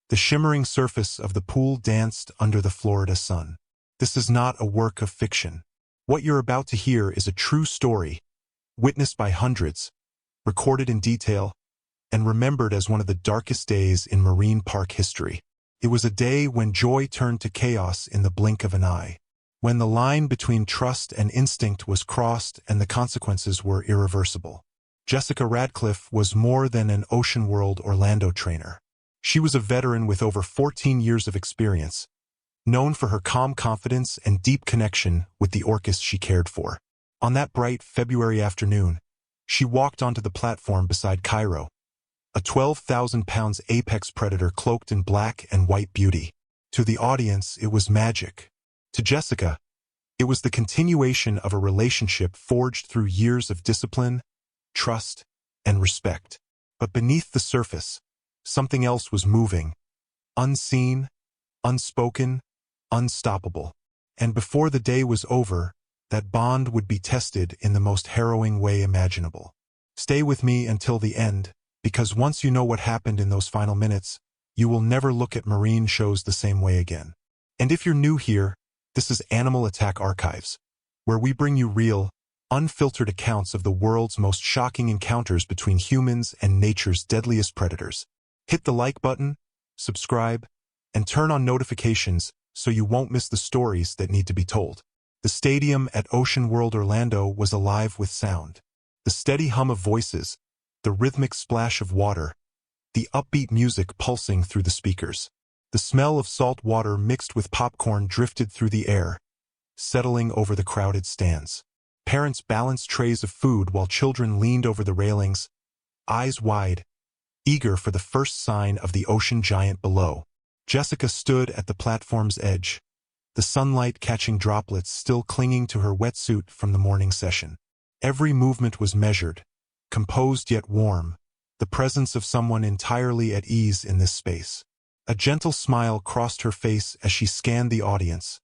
The shimmering surface of the pool danced under the Florida sun. This is not a work of fiction. What you're about to hear is a true story, witnessed by hundreds, recorded in detail, and remembered as one of the darkest days in marine park history. It was a day when joy turned to chaos in the blink of an eye, when the line between trust and instinct was crossed and the consequences were irreversible. Jessica Radcliffe was more than an Ocean World Orlando trainer. She was a veteran with over 14 years of experience, known for her calm confidence and deep connection with the orcas she cared for. On that bright February afternoon, she walked onto the platform beside Cairo, a 12,000-pound apex predator cloaked in black and white beauty. To the audience, it was magic. To Jessica, it was the continuation of a relationship forged through years of discipline, trust, and respect. But beneath the surface, something else was moving, unseen, unspoken, unstoppable. And before the day was over, that bond would be tested in the most harrowing way imaginable. Stay with me until the end, because once you know what happened in those final minutes, you will never look at marine shows the same way again. And if you're new here, this is Animal Attack Archives, where we bring you real, unfiltered accounts of the world's most shocking encounters between humans and nature's deadliest predators. Hit the like button, subscribe, and turn on notifications so you won't miss the stories that need to be told. The stadium at Ocean World Orlando was alive with sound. The steady hum of voices, the rhythmic splash of water, the upbeat music pulsing through the speakers. The smell of salt water mixed with popcorn drifted through the air, settling over the crowded stands. Parents balanced trays of food while children leaned over the railings, eyes wide, eager for the first sign of the ocean giant below. Jessica stood at the platform's edge, the sunlight catching droplets still clinging to her wetsuit from the morning session. Every movement was measured, composed yet warm, the presence of someone entirely at ease in this space. A gentle smile crossed her face as she scanned the audience,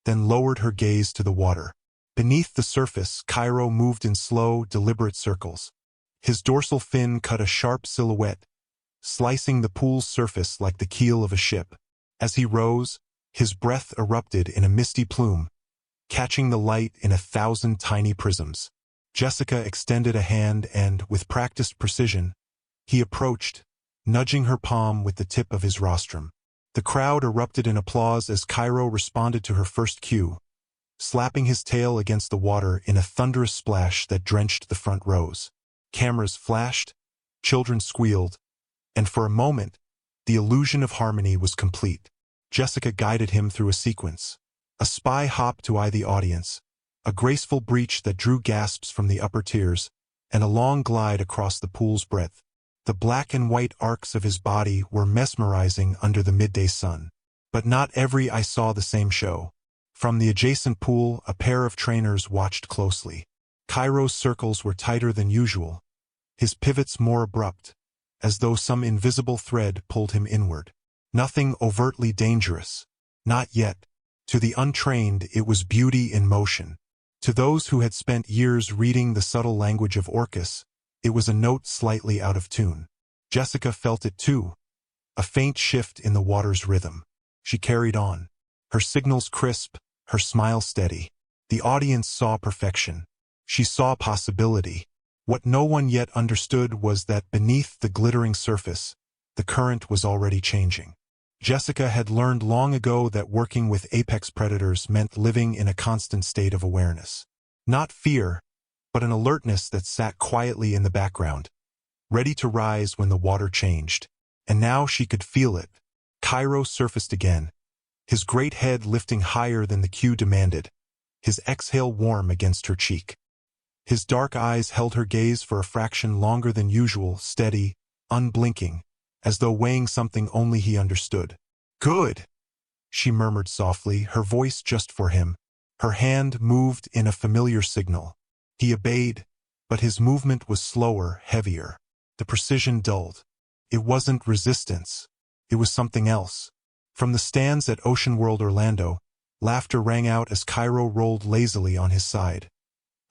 then lowered her gaze to the water. Beneath the surface, Cairo moved in slow, deliberate circles. His dorsal fin cut a sharp silhouette, slicing the pool's surface like the keel of a ship. As he rose, his breath erupted in a misty plume, catching the light in 1,000 tiny prisms. Jessica extended a hand and, with practiced precision, he approached, nudging her palm with the tip of his rostrum. The crowd erupted in applause as Cairo responded to her first cue, slapping his tail against the water in a thunderous splash that drenched the front rows. Cameras flashed, children squealed, and for a moment, the illusion of harmony was complete. Jessica guided him through a sequence, a spy hop to eye the audience, a graceful breach that drew gasps from the upper tiers, and a long glide across the pool's breadth. The black and white arcs of his body were mesmerizing under the midday sun. But not every eye saw the same show. From the adjacent pool, a pair of trainers watched closely. Cairo's circles were tighter than usual, his pivots more abrupt, as though some invisible thread pulled him inward. Nothing overtly dangerous. Not yet. To the untrained, it was beauty in motion. To those who had spent years reading the subtle language of orcas, it was a note slightly out of tune. Jessica felt it too, a faint shift in the water's rhythm. She carried on, her signals crisp, her smile steady. The audience saw perfection. She saw possibility. What no one yet understood was that beneath the glittering surface, the current was already changing. Jessica had learned long ago that working with apex predators meant living in a constant state of awareness. Not fear, but an alertness that sat quietly in the background, ready to rise when the water changed. And now she could feel it. Cairo surfaced again, his great head lifting higher than the cue demanded, his exhale warm against her cheek. His dark eyes held her gaze for a fraction longer than usual, steady, unblinking, as though weighing something only he understood. "Good," she murmured softly, her voice just for him. Her hand moved in a familiar signal. He obeyed, but his movement was slower, heavier. The precision dulled. It wasn't resistance. It was something else. From the stands at Ocean World Orlando, laughter rang out as Cairo rolled lazily on his side,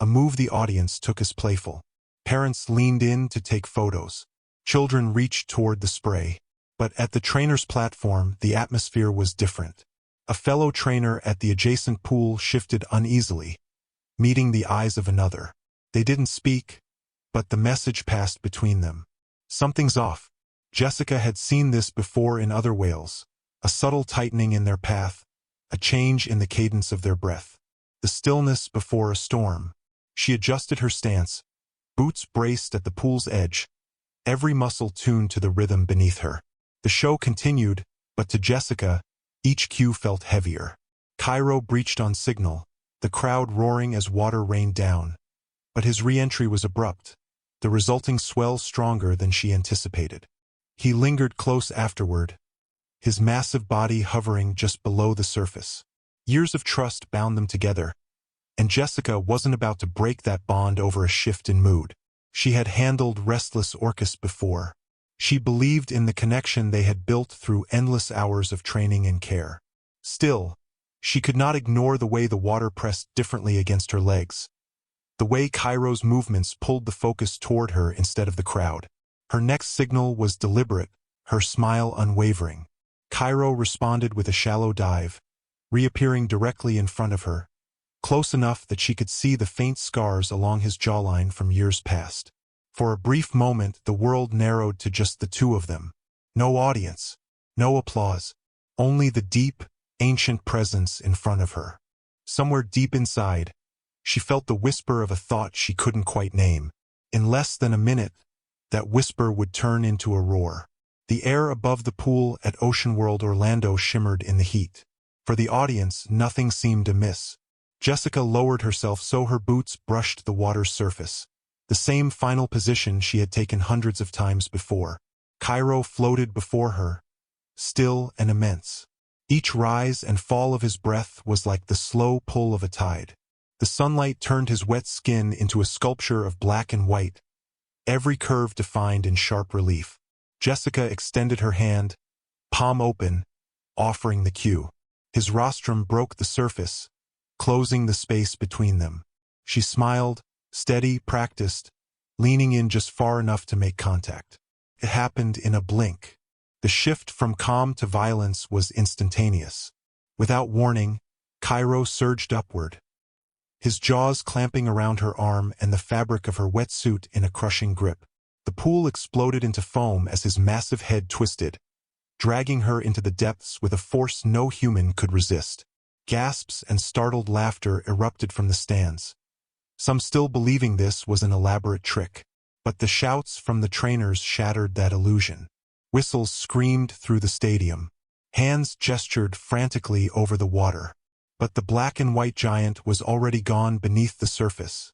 a move the audience took as playful. Parents leaned in to take photos. Children reached toward the spray. But at the trainer's platform, the atmosphere was different. A fellow trainer at the adjacent pool shifted uneasily, meeting the eyes of another. They didn't speak, but the message passed between them. Something's off. Jessica had seen this before in other whales. A subtle tightening in their path, a change in the cadence of their breath. The stillness before a storm. She adjusted her stance, boots braced at the pool's edge, every muscle tuned to the rhythm beneath her. The show continued, but to Jessica, each cue felt heavier. Cairo breached on signal, the crowd roaring as water rained down. But his re-entry was abrupt, the resulting swell stronger than she anticipated. He lingered close afterward, his massive body hovering just below the surface. Years of trust bound them together, and Jessica wasn't about to break that bond over a shift in mood. She had handled restless orcas before. She believed in the connection they had built through endless hours of training and care. Still, she could not ignore the way the water pressed differently against her legs. The way Cairo's movements pulled the focus toward her instead of the crowd. Her next signal was deliberate, her smile unwavering. Cairo responded with a shallow dive, reappearing directly in front of her, close enough that she could see the faint scars along his jawline from years past. For a brief moment, the world narrowed to just the two of them. No audience, no applause, only the deep, ancient presence in front of her. Somewhere deep inside, she felt the whisper of a thought she couldn't quite name. In less than a minute, that whisper would turn into a roar. The air above the pool at Ocean World Orlando shimmered in the heat. For the audience, nothing seemed amiss. Jessica lowered herself so her boots brushed the water's surface. The same final position she had taken hundreds of times before. Cairo floated before her, still and immense. Each rise and fall of his breath was like the slow pull of a tide. The sunlight turned his wet skin into a sculpture of black and white, every curve defined in sharp relief. Jessica extended her hand, palm open, offering the cue. His rostrum broke the surface, closing the space between them. She smiled, steady, practiced, leaning in just far enough to make contact. It happened in a blink. The shift from calm to violence was instantaneous. Without warning, Cairo surged upward, his jaws clamping around her arm and the fabric of her wetsuit in a crushing grip. The pool exploded into foam as his massive head twisted, dragging her into the depths with a force no human could resist. Gasps and startled laughter erupted from the stands, some still believing this was an elaborate trick. But the shouts from the trainers shattered that illusion. Whistles screamed through the stadium. Hands gestured frantically over the water. But the black and white giant was already gone beneath the surface,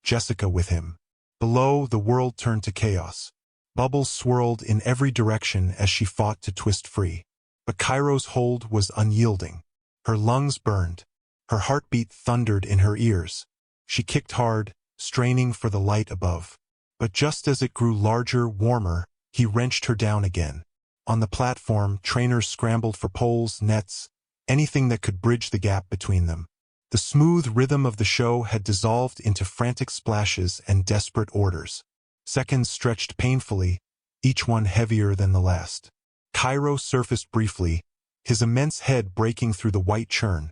Jessica with him. Below, the world turned to chaos. Bubbles swirled in every direction as she fought to twist free. But Cairo's hold was unyielding. Her lungs burned. Her heartbeat thundered in her ears. She kicked hard, straining for the light above. But just as it grew larger, warmer, he wrenched her down again. On the platform, trainers scrambled for poles, nets, anything that could bridge the gap between them. The smooth rhythm of the show had dissolved into frantic splashes and desperate orders. Seconds stretched painfully, each one heavier than the last. Cairo surfaced briefly, his immense head breaking through the white churn.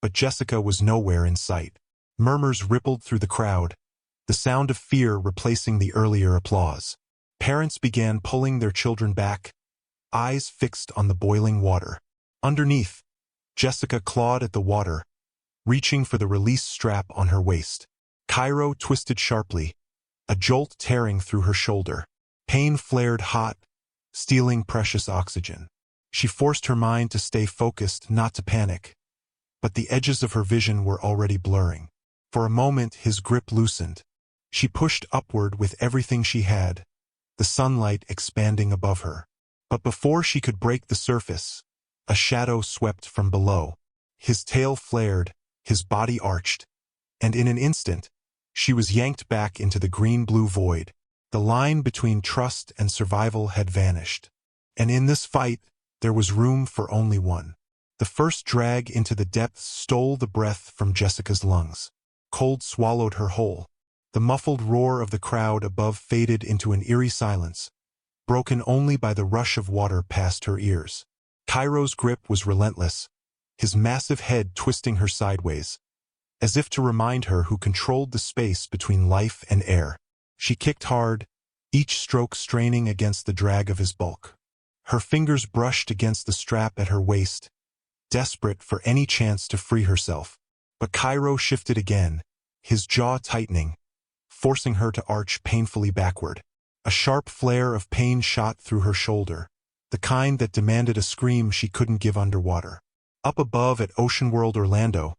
But Jessica was nowhere in sight. Murmurs rippled through the crowd, the sound of fear replacing the earlier applause. Parents began pulling their children back, eyes fixed on the boiling water. Underneath, Jessica clawed at the water, reaching for the release strap on her waist. Cairo twisted sharply, a jolt tearing through her shoulder. Pain flared hot, stealing precious oxygen. She forced her mind to stay focused, not to panic. But the edges of her vision were already blurring. For a moment, his grip loosened. She pushed upward with everything she had, the sunlight expanding above her. But before she could break the surface, a shadow swept from below. His tail flared, his body arched, and in an instant, she was yanked back into the green-blue void. The line between trust and survival had vanished. And in this fight, there was room for only one. The first drag into the depths stole the breath from Jessica's lungs. Cold swallowed her whole. The muffled roar of the crowd above faded into an eerie silence, broken only by the rush of water past her ears. Cairo's grip was relentless, his massive head twisting her sideways, as if to remind her who controlled the space between life and air. She kicked hard, each stroke straining against the drag of his bulk. Her fingers brushed against the strap at her waist, desperate for any chance to free herself. But Cairo shifted again, his jaw tightening, forcing her to arch painfully backward. A sharp flare of pain shot through her shoulder, the kind that demanded a scream she couldn't give underwater. Up above at Ocean World Orlando,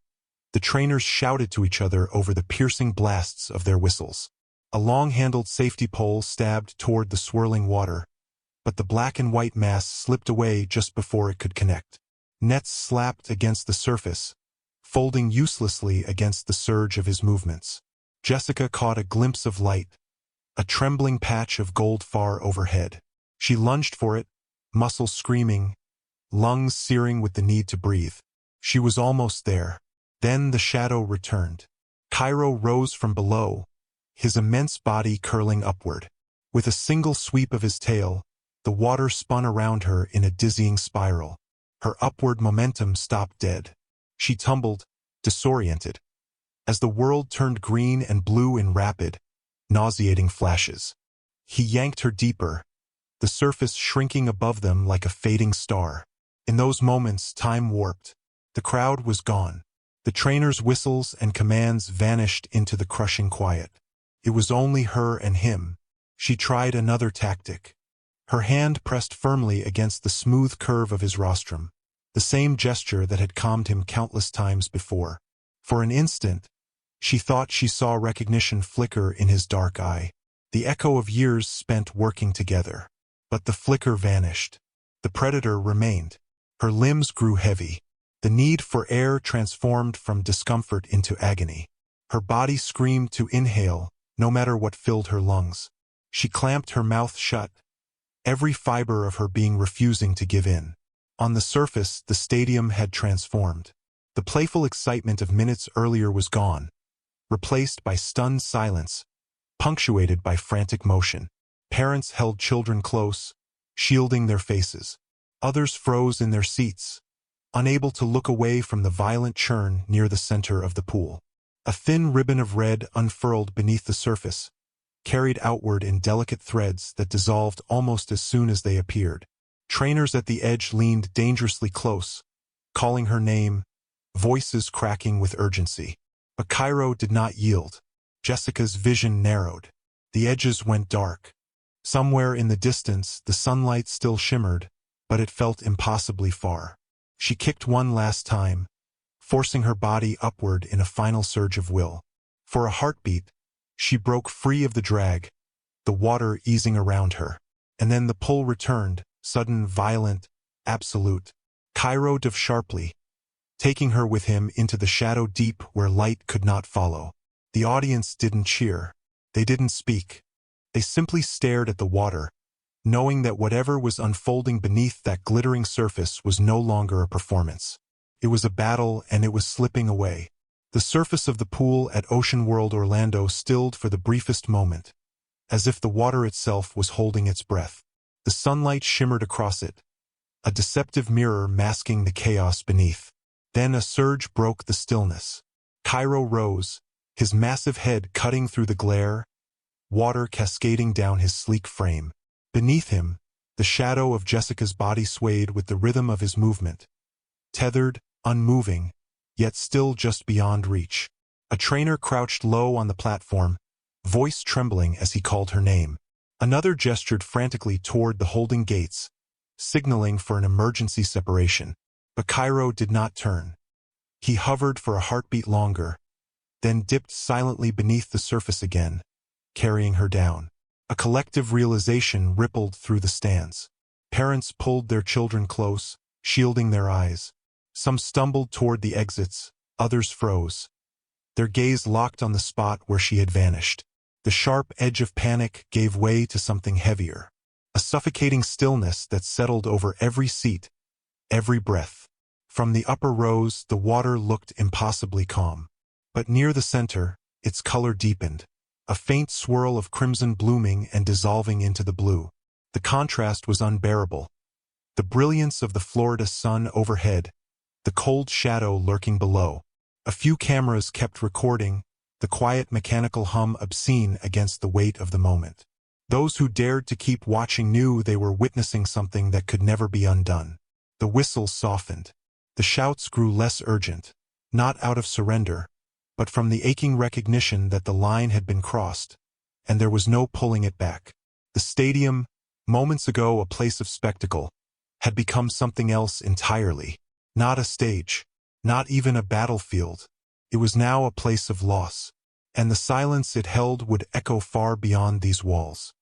the trainers shouted to each other over the piercing blasts of their whistles. A long-handled safety pole stabbed toward the swirling water, but the black and white mass slipped away just before it could connect. Nets slapped against the surface, folding uselessly against the surge of his movements. Jessica caught a glimpse of light, a trembling patch of gold far overhead. She lunged for it, muscles screaming, lungs searing with the need to breathe. She was almost there. Then the shadow returned. Cairo rose from below, his immense body curling upward. With a single sweep of his tail, the water spun around her in a dizzying spiral. Her upward momentum stopped dead. She tumbled, disoriented, as the world turned green and blue in rapid, nauseating flashes. He yanked her deeper, the surface shrinking above them like a fading star. In those moments, time warped. The crowd was gone. The trainers' whistles and commands vanished into the crushing quiet. It was only her and him. She tried another tactic. Her hand pressed firmly against the smooth curve of his rostrum, the same gesture that had calmed him countless times before. For an instant, she thought she saw recognition flicker in his dark eye, the echo of years spent working together. But the flicker vanished. The predator remained. Her limbs grew heavy. The need for air transformed from discomfort into agony. Her body screamed to inhale, no matter what filled her lungs. She clamped her mouth shut, every fiber of her being refusing to give in. On the surface, the stadium had transformed. The playful excitement of minutes earlier was gone, replaced by stunned silence, punctuated by frantic motion. Parents held children close, shielding their faces. Others froze in their seats, unable to look away from the violent churn near the center of the pool. A thin ribbon of red unfurled beneath the surface, carried outward in delicate threads that dissolved almost as soon as they appeared. Trainers at the edge leaned dangerously close, calling her name, voices cracking with urgency. But Cairo did not yield. Jessica's vision narrowed. The edges went dark. Somewhere in the distance, the sunlight still shimmered, but it felt impossibly far. She kicked one last time, forcing her body upward in a final surge of will. For a heartbeat, she broke free of the drag, the water easing around her. And then the pull returned, sudden, violent, absolute. Cairo dove sharply, taking her with him into the shadow deep where light could not follow. The audience didn't cheer. They didn't speak. They simply stared at the water, knowing that whatever was unfolding beneath that glittering surface was no longer a performance. It was a battle, and it was slipping away. The surface of the pool at Ocean World Orlando stilled for the briefest moment, as if the water itself was holding its breath. The sunlight shimmered across it, a deceptive mirror masking the chaos beneath. Then a surge broke the stillness. Cairo rose, his massive head cutting through the glare, water cascading down his sleek frame. Beneath him, the shadow of Jessica's body swayed with the rhythm of his movement, tethered, unmoving, yet still just beyond reach. A trainer crouched low on the platform, voice trembling as he called her name. Another gestured frantically toward the holding gates, signaling for an emergency separation. But Cairo did not turn. He hovered for a heartbeat longer, then dipped silently beneath the surface again, carrying her down. A collective realization rippled through the stands. Parents pulled their children close, shielding their eyes. Some stumbled toward the exits, others froze, their gaze locked on the spot where she had vanished. The sharp edge of panic gave way to something heavier, a suffocating stillness that settled over every seat, every breath. From the upper rows, the water looked impossibly calm. But near the center, its color deepened, a faint swirl of crimson blooming and dissolving into the blue. The contrast was unbearable. The brilliance of the Florida sun overhead, the cold shadow lurking below. A few cameras kept recording, the quiet mechanical hum obscene against the weight of the moment. Those who dared to keep watching knew they were witnessing something that could never be undone. The whistles softened. The shouts grew less urgent, not out of surrender, but from the aching recognition that the line had been crossed, and there was no pulling it back. The stadium, moments ago a place of spectacle, had become something else entirely. Not a stage, not even a battlefield. It was now a place of loss, and the silence it held would echo far beyond these walls.